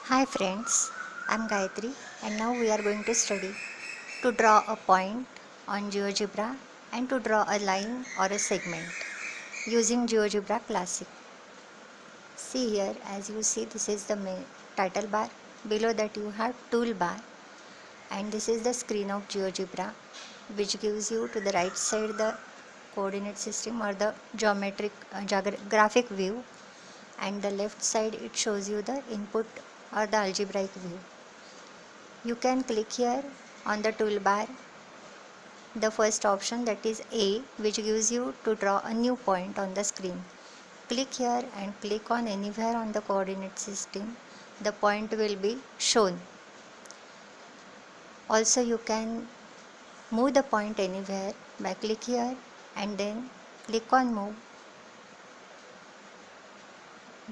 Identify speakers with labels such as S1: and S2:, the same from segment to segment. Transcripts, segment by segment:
S1: Hi friends, I'm Gayatri and now we are going to study to draw a point on GeoGebra and to draw a line or a segment using GeoGebra Classic. See here, as you see, this is the main title bar. Below that you have toolbar, and this is the screen of GeoGebra, which gives you to the right side the coordinate system or the graphic view, and the left side it shows you the input or the algebraic view. You can click here on the toolbar the first option, that is A, which gives you to draw a new point on the screen. Click here and click on anywhere on the coordinate system. The point will be shown. Also you can move the point anywhere by click here and then click on move.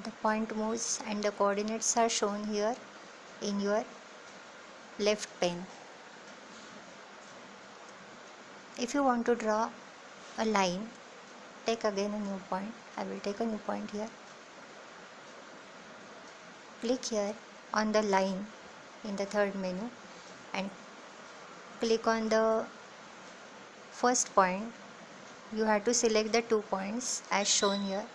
S1: The point moves and the coordinates are shown here in your left pane. If you want to draw a line, take again a new point. I will take a new point here. Click here on the line in the third menu and click on the first point. You have to select the 2 points as shown here.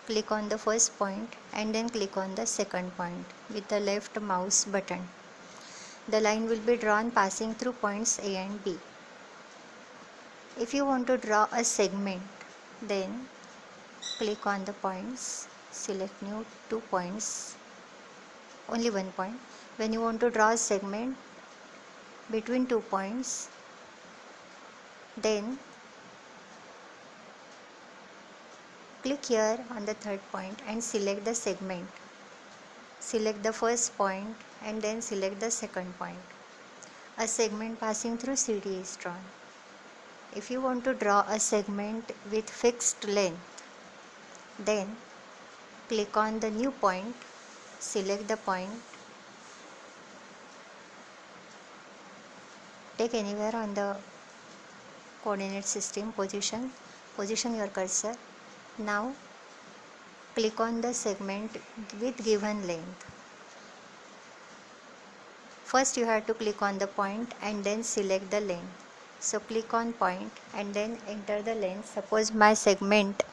S1: Click on the first point and then click on the second point with the left mouse button. The line will be drawn passing through points A and B. If you want to draw a segment, then click on the points, select new 2 points, only 1 point. When you want to draw a segment between 2 points, then click here on the third point and select the segment. Select the first point and then select the second point. A segment passing through CD is drawn. If you want to draw a segment with fixed length, then click on the new point, select the point, take anywhere on the coordinate system position your cursor. Now click on the segment with given length. First you have to click on the point and then select the length. So click on point and then enter the length. Suppose my segment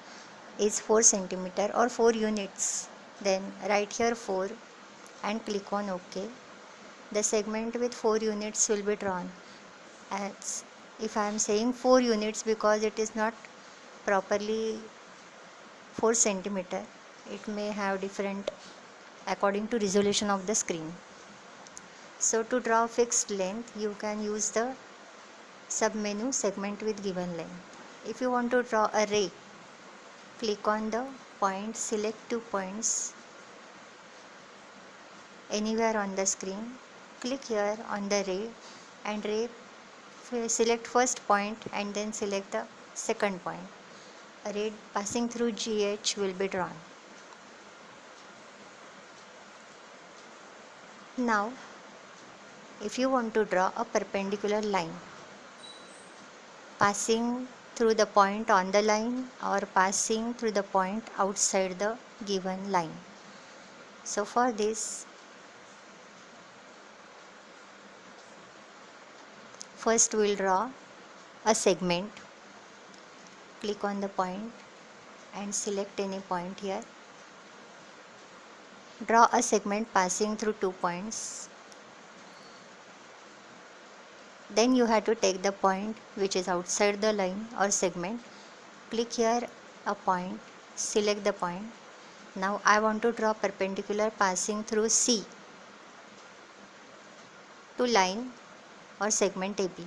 S1: is 4 cm or 4 units. Then write here 4 and click on OK. The segment with 4 units will be drawn. As if I am saying 4 units because it is not properly 4 cm, it may have different according to resolution of the screen. So to draw fixed length, you can use the submenu segment with given length. If you want to draw a ray, click on the point, select 2 points anywhere on the screen. Click here on the ray and select first point and then select the second point. A ray passing through GH will be drawn. Now, if you want to draw a perpendicular line passing through the point on the line or passing through the point outside the given line. So for this, first we'll draw a segment. Click on the point and select any point here. Draw a segment passing through 2 points. Then you have to take the point which is outside the line or segment. Click here a point, select the point. Now I want to draw perpendicular passing through C to line or segment AB.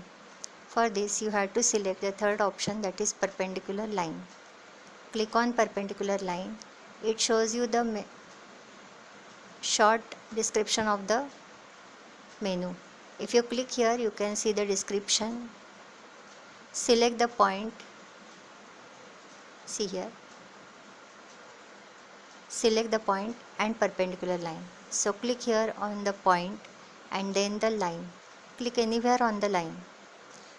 S1: For this you have to select the third option, that is perpendicular line. Click on perpendicular line. It shows you the short description of the menu. If you click here, you can see the description. Select the point. See here. Select the point and perpendicular line. So click here on the point and then the line. Click anywhere on the line.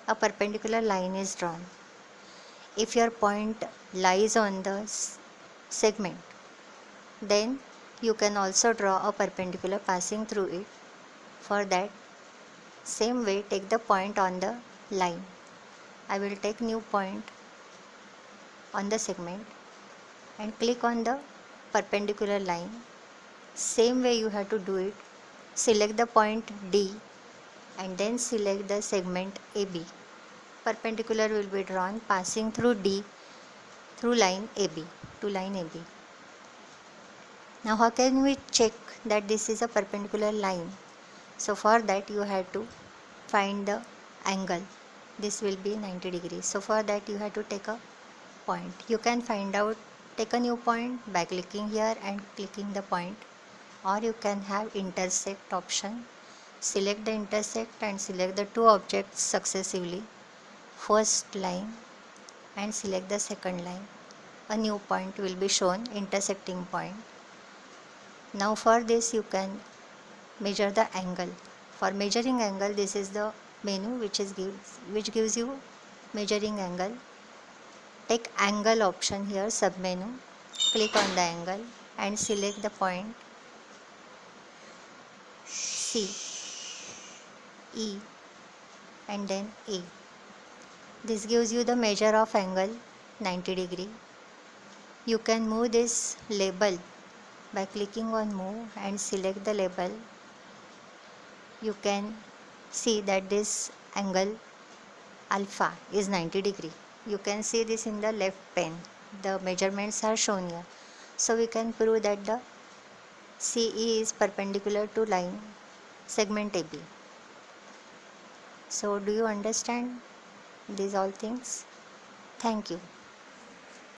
S1: A perpendicular line is drawn. If your point lies on the segment, then You can also draw a perpendicular passing through it. For that, same way, take the point on the line. I will take new point on the segment and click on the perpendicular line. Same way you have to do it. Select the point D and then select the segment AB. Perpendicular will be drawn passing through D through line AB to line AB. Now how can we check that this is a perpendicular line? So for that you have to find the angle. This will be 90 degrees. So for that you have to take a point. You can find out, take a new point by clicking here and clicking the point, or you can have intersect option. Select the intersect and select the two objects successively, first line and select the second line. A new point will be shown, intersecting point. Now for this you can measure the angle. For measuring angle, this is the menu which gives you measuring angle. Take angle option here, sub menu, click on the angle and select the point C, E and then A. This gives you the measure of angle 90 degree. You can move this label by clicking on move and select the label. You can see that this angle alpha is 90 degree. You can see this in the left pane. The measurements are shown here. So we can prove that the CE is perpendicular to line segment AB. So do you understand these all things? Thank you.